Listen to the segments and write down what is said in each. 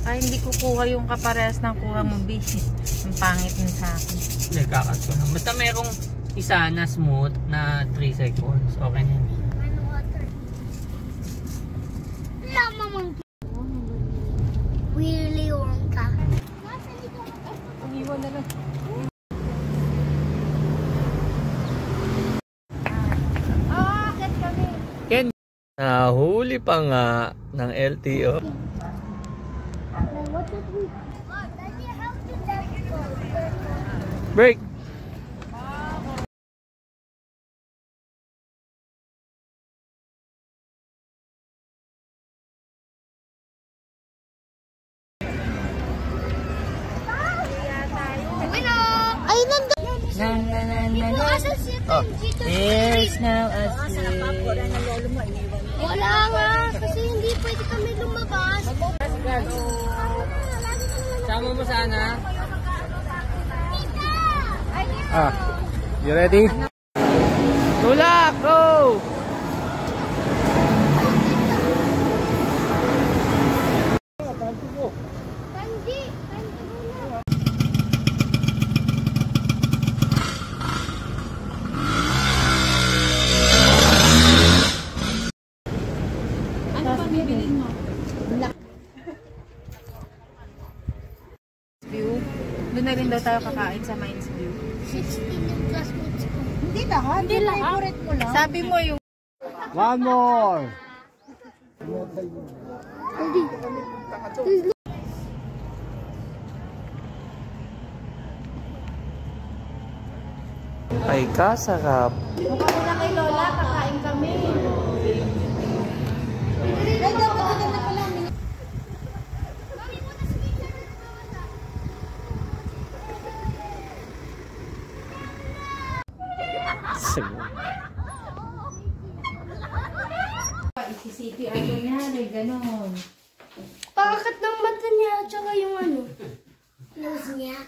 Ay, hindi kukuha yung kaparehas ng kuha mo, B. Ang pangit mo sa akin. Nagkakat ko na. Basta merong isa na smooth na 3 seconds. Okay na yun. Lamang Willy Wonka. Pag-iwan na lang. Akit kami. Ken, nahuli pa nga ng LTO. Break! Ay, nandun! Oh, there's now a Wala nga, kasi hindi pwede kami lumabas. Sama mo sana. You ready? Tulak! Go! Kandi! Ano ba bibilin mo? View. Doon na rin daw tayo kakain sa Mines View. 16 yung classmates ko. Hindi lahat. Hindi lahat. Favorite mo lang. Sabi mo yung... One more. Ay, kasarap. Mukha mo na kay Lola, kakain kami. Isi-CPR ko niya, may ganon. Pakakat ng mata niya, tsaka yung ano, nose niya.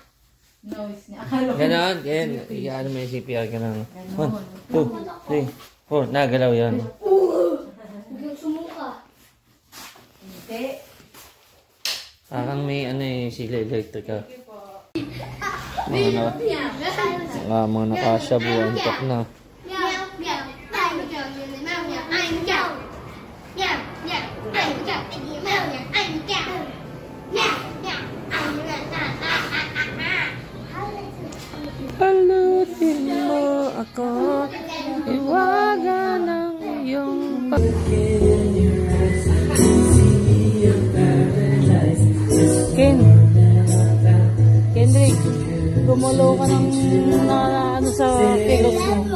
Nose niya. Akala ko. Ganon, Ken. Iyan mo yung CPR ka ng 1, 2, 3, 4. Nagalaw yan. Huwag yung sumuka. Hindi. Parang may ano eh, sila electrical. Mga nakasyabuan tok na. Halutin mo ako, iwagan ng iyong Ken, Kendrick, gumulo ka ng ano sa pilos mo.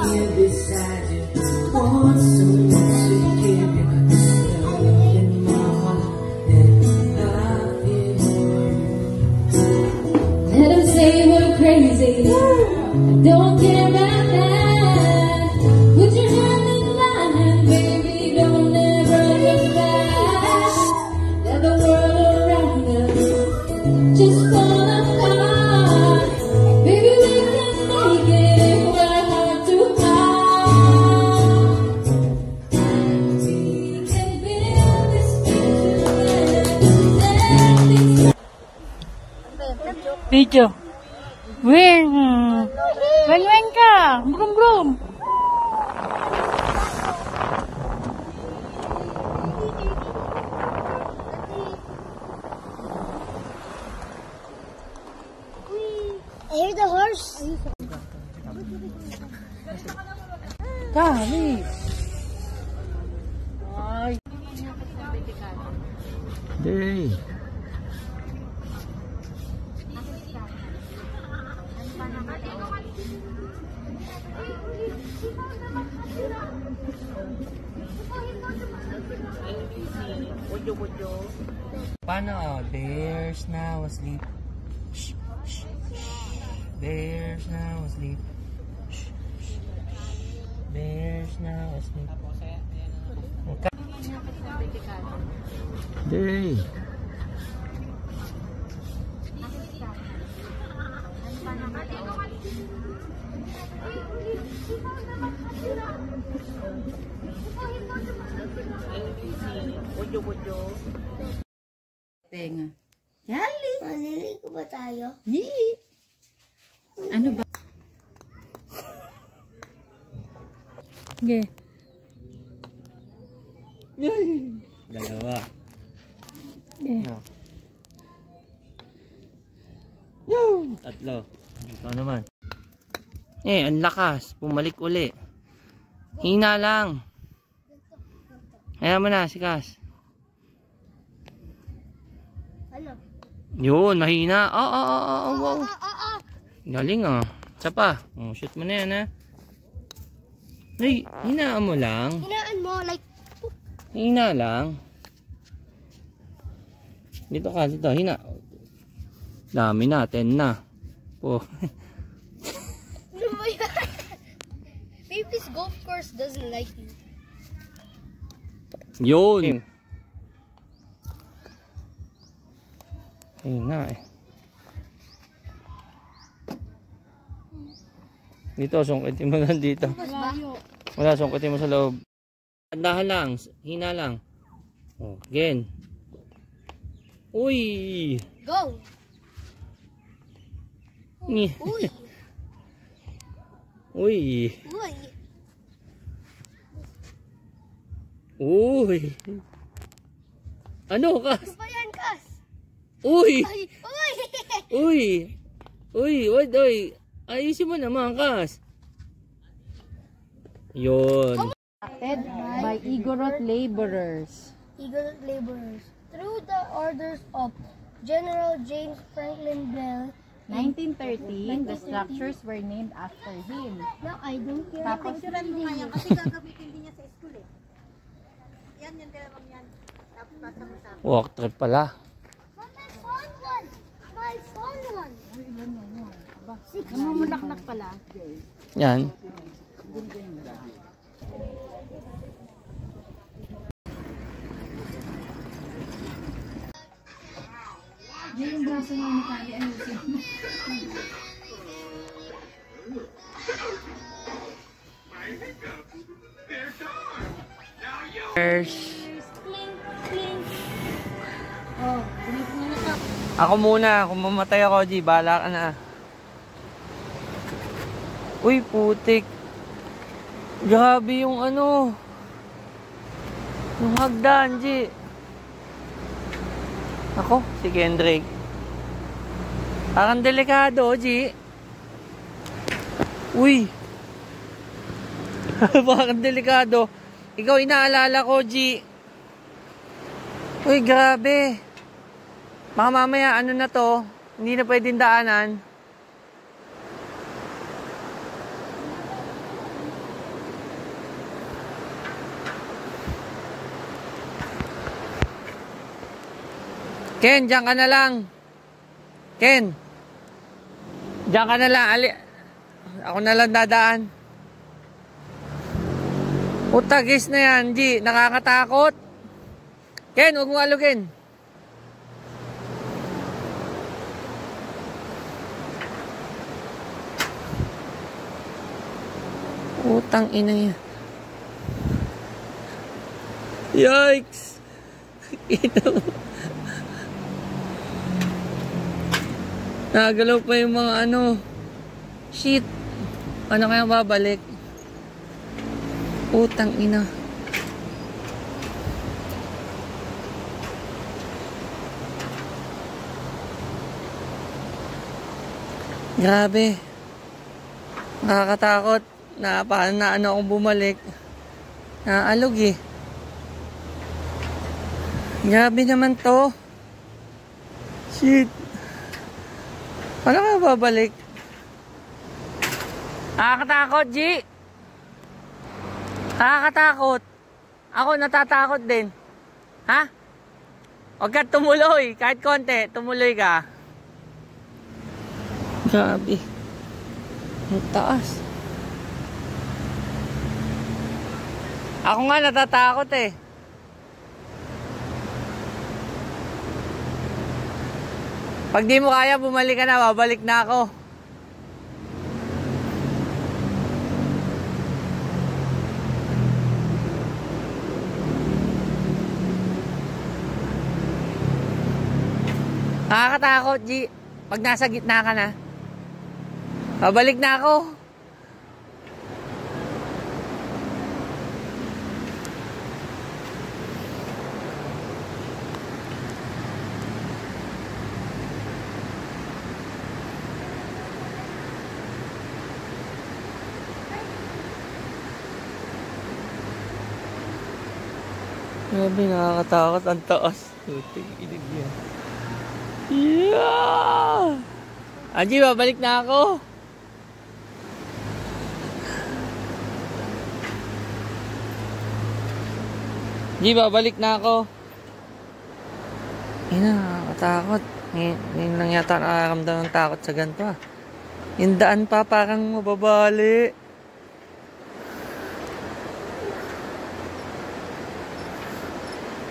Let them say we're crazy. Don't care about that. Put your hand in mine, baby. Don't ever look back. Let the world around us just fall apart. Baby, we can make it if we're heart to heart. We can build this future. Video. Wing! Wen ka! Brum brum! I hear the horse. Dali! Ay! Day. Paano? Oh, there's now asleep. Shh, shh, shh. There's now asleep. Shh, shh, shh. There's now asleep. Okay. Day. Tenga. Yali. Maliligo ba tayo? Yee. Ano ba? Okay. Dalawa. Tatlo. Ikaw naman. Ang lakas. Pumalik uli. Hina lang. Kaya mo na, si Cass. Ano? Yun, mahina. Wow. Galing Isa pa. Shoot mo na yan Ay, hinaan mo lang. Hinaan mo, like, Hina lang. Dito ka, dito. Hina. Dami na, 10 na. Po. ano ba yan? Baby's golf course doesn't like you. Yun. Hina Dito, sungkitin mo lang dito. Wala, sungkitin mo sa loob. Andahan lang, hina lang. Again. Uy! Go! Uy! Uy! Uy! Uy! Uy! Ano ka? Ano ba yan, Cass? Uy! Ay! Uy! Uy! Uy! Uy! Ayusin mo naman, Cass. Yun. By Igorot laborers. Eagle laborers. Through the orders of General James Franklin Bell, 1913, the structures were named after him. no, I don't care. Tapos, mo nga yan kasi gagamitin din niya sa school eh. Yan yung dalawang yan. Tapos pasama-sama. Walk trip pala. My phone one! My phone one! namumulaknak pala. Yan. Yung braso mo na tayo, ayusin. Ako muna, kung mamatay ako, G, bahala ka na. Uy, putik. Grabe yung yung hagdan, G. Ako, si Kendrick. Parang delikado, G. Uy. Parang delikado. Ikaw, inaalala ko, G. Uy, grabe. Baka mamaya, na to? Hindi na pwedeng daanan. Ken, diyan ka na lang. Ken. Diyan ka na lang. Ako na lang dadaan. Utagis na yan, G. Nakakatakot. Ken, huwag mo alugin. Utang ina niya. Yikes. Ito. Nagalaw pa yung mga shit. Ano kaya babalik? Utang ina. Grabe. Nakakatakot. Paano na akong bumalik. Naalog eh. Grabe naman to. Shit. Paano ka babalik? Nakakatakot, G. Nakakatakot. Ako natatakot din. Ha? Huwag ka tumuloy. Kahit konti, tumuloy ka. Grabe. Ang taas. Ako nga natatakot eh. Pag di mo kaya, bumalik ka na. Babalik na ako. Nakakatakot, G. Pag nasa gitna ka na. Babalik na ako. Grabe, nakakatakot ang taas. Puting ilig yan. Yeah! Angie, babalik na ako. Angie, babalik na ako. Ay na, nakakatakot. Ngayon lang yata nakakamdaman ng takot sa ganito ah. Yung daan pa parang mababali.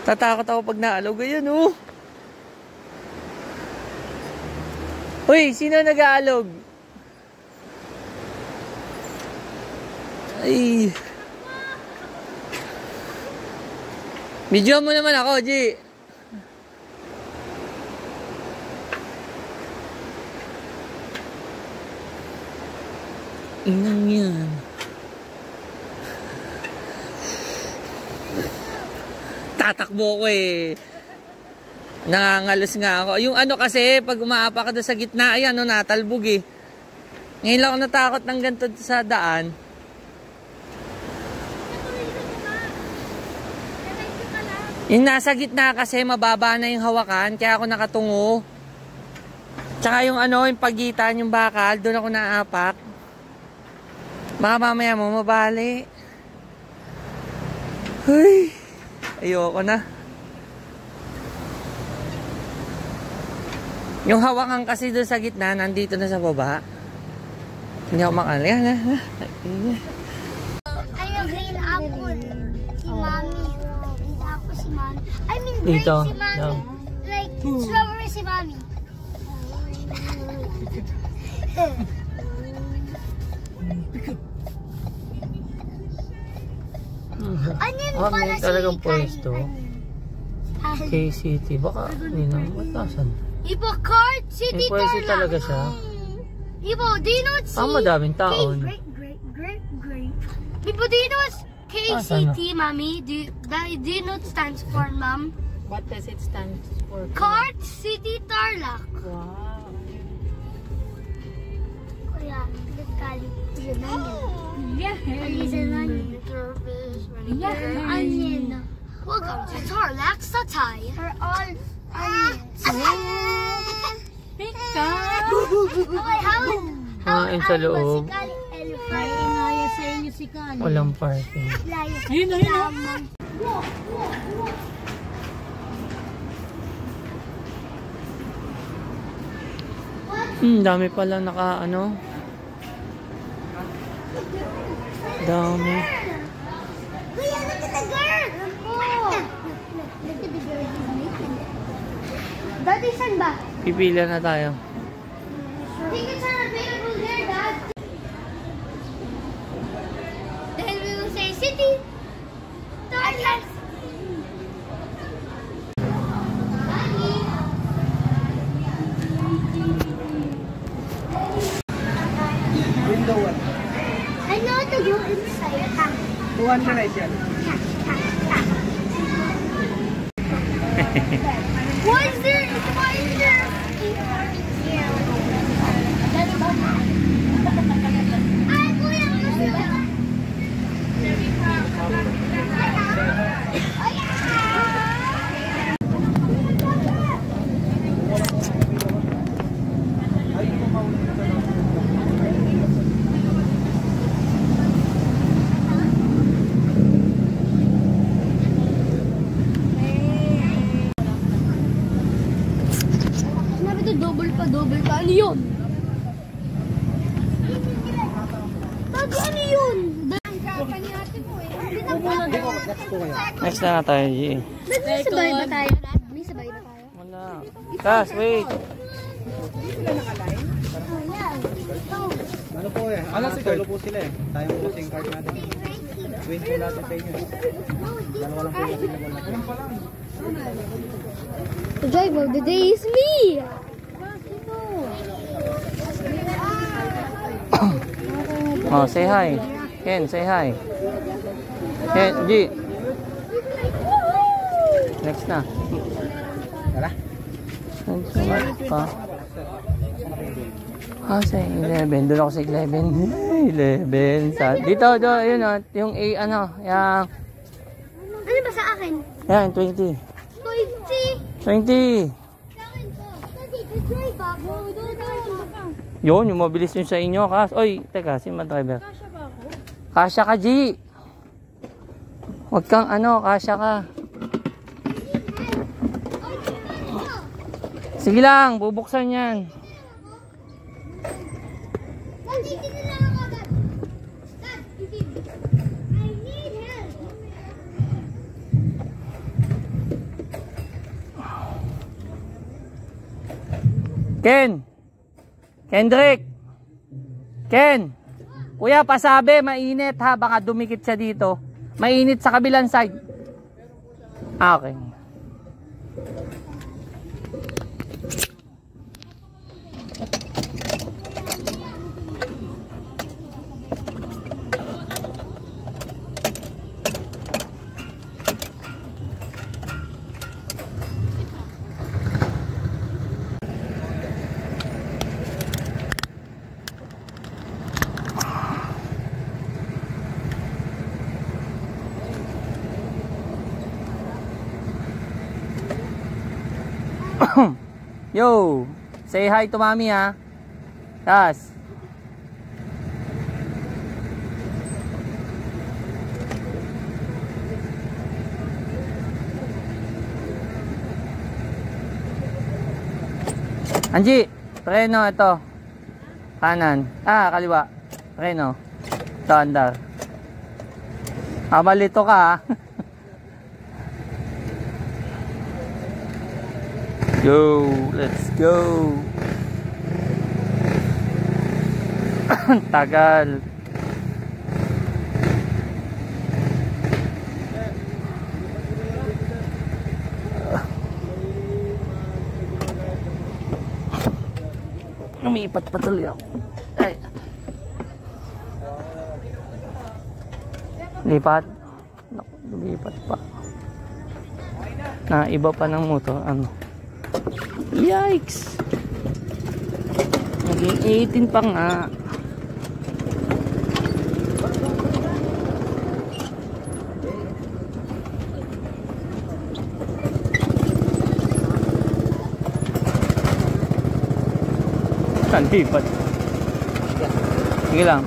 Tatakot ako pag naalog. Ayan oh. Uy, sino nag-aalog? Ay. Video mo naman ako, G. Inang yan. Tatakbo ko eh. Nangangalos nga ako. Yung ano kasi, pag umaapa ka doon sa gitna, ayan, no, natalbog eh. Ngayon lang ako natakot ng ganito sa daan. Yung nasa gitna kasi, mababa na yung hawakan, kaya ako nakatungo. Tsaka yung ano, yung pagitan, yung bakal, doon ako naapak. Baka mamaya mo mabali. Ay, ayoko na. Yung hawakan kasi doon sa gitna, nandito na sa baba. Hindi ako makali. Ayun, green apple. Si Mommy. Green apple si Mommy. I mean, grape Dito, si Mommy. no. Like, strawberry si Mommy. Onion pala may si talagang Kyle. pwesto. KCT. Baka, hindi na, matasan. Ibo, Cart City May pwesto Tarlac. talaga siya. Ibo, do you know what C? Madaming taon. Grape. Ibo, do you know what KCT, Mommy? Do you know what it stands for, Mom? What does it stand for? Cart City Tarlac. Wow. Kuya, Kali. Is an onion. Yeah. Is an onion. Yeah. Onion. Welcome to Tarlac Satay. We're all onions. Pika! Okay, how Sa loob. si Kali elephant? Ingaya sa inyo si Kali. Walang parking. Ayun. Dami pala naka ano. Dami. Kuya, look at the girl! Oh! Look at the girl he's making. Daddy, saan ba? Pipila na tayo. Tickets are available there, Dad. Then we will say city. Tarlac. Window 1. I know to go inside. 200 na siya. Why is there? Ay, kuya, sinabi to double pa. Ano yun? Tago, ano yun? Next na tayo, G. May sabay ba tayo? Wala. Tas, wait. Ano po eh? Ano solo po sila eh. Tayo po sa card natin. Wait po natin sa inyo. Dalawa lang po natin. The driver of the day is me. Oh, say hi. Ken, say hi. Ken, G. Next na. Tara. Pa. Ah, sa 11. Doon ako sa 11. 11. Dito, yun o. Yung A, ano. Yung... Ano ba sa akin? Yan, 20. 20. 20. Yun, yung mabilis yun sa inyo. Oy, teka, si driver. Kasya ba ako? Kasya ka, G. Huwag kang ano, kasya ka. Sige lang, bubuksan yan. Ken! Kendrick! Ken! Kuya, pasabi, mainit ha. Baka dumikit siya dito. Mainit sa kabilang side. Ah, okay. Yo, say hi to mommy ha. Tas. Anji, preno ito. Kanan. Ah, kaliwa. Preno. Ito, andar. Ah, malito ka ha. Go, let's go. Tagal. Umiipat pa tuloy ako. Ay. Lipat. Naku, lumipat pa. Na iba pa ng motor. Ano? Yikes! Naging 18 pa nga. Lipat. Sige lang.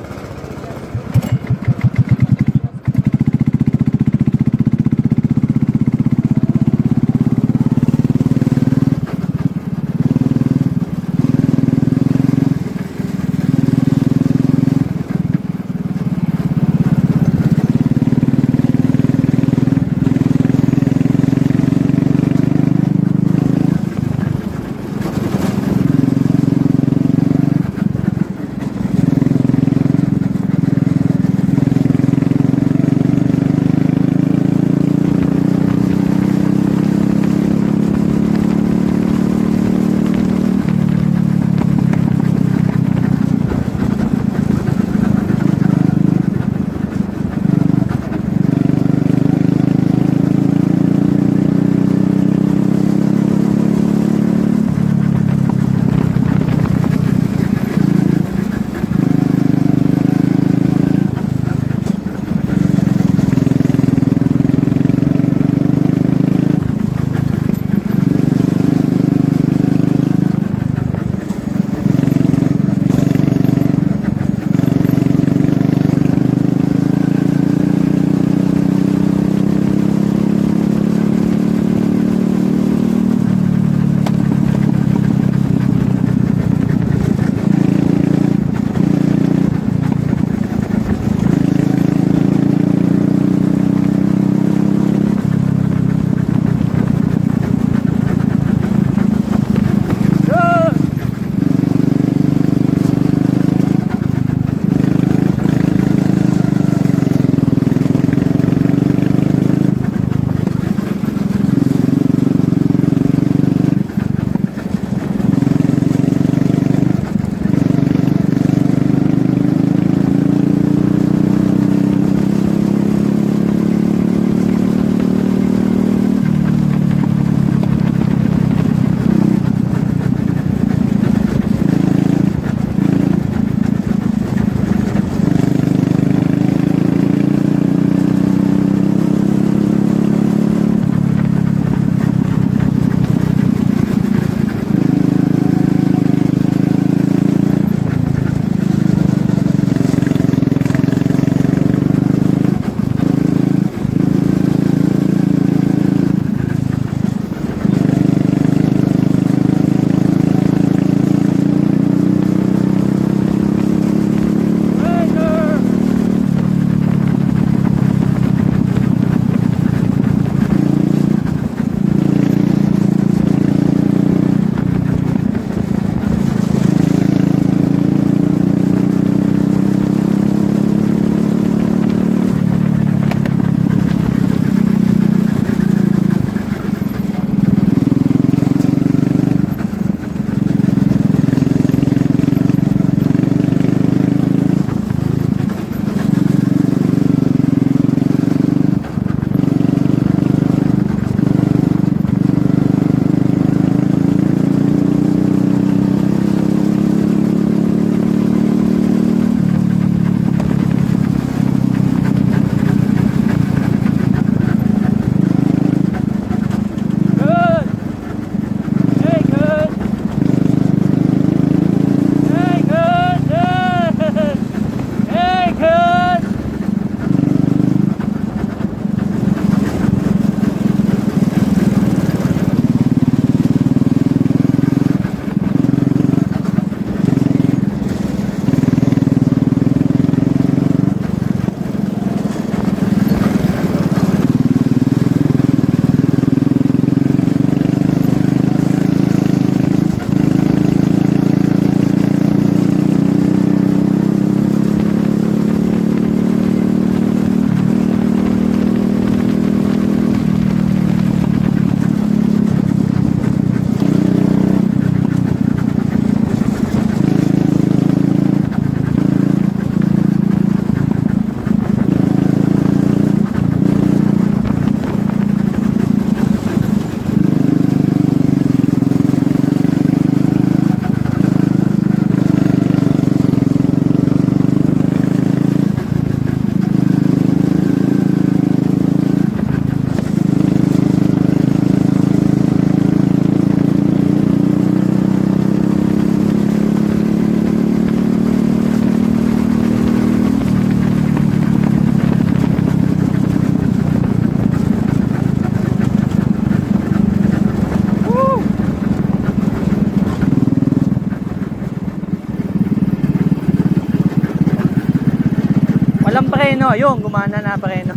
preno. Ayun, gumana na preno.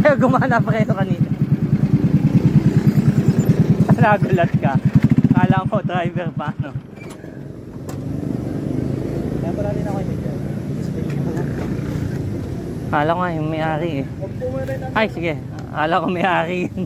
Ayaw gumana preno kanina. Nagulat ka. Kala mo driver pa, no? Kaya pala rin ako yung Kala ko nga yung may-ari eh. Ay, sige. Kala ko may-ari yun.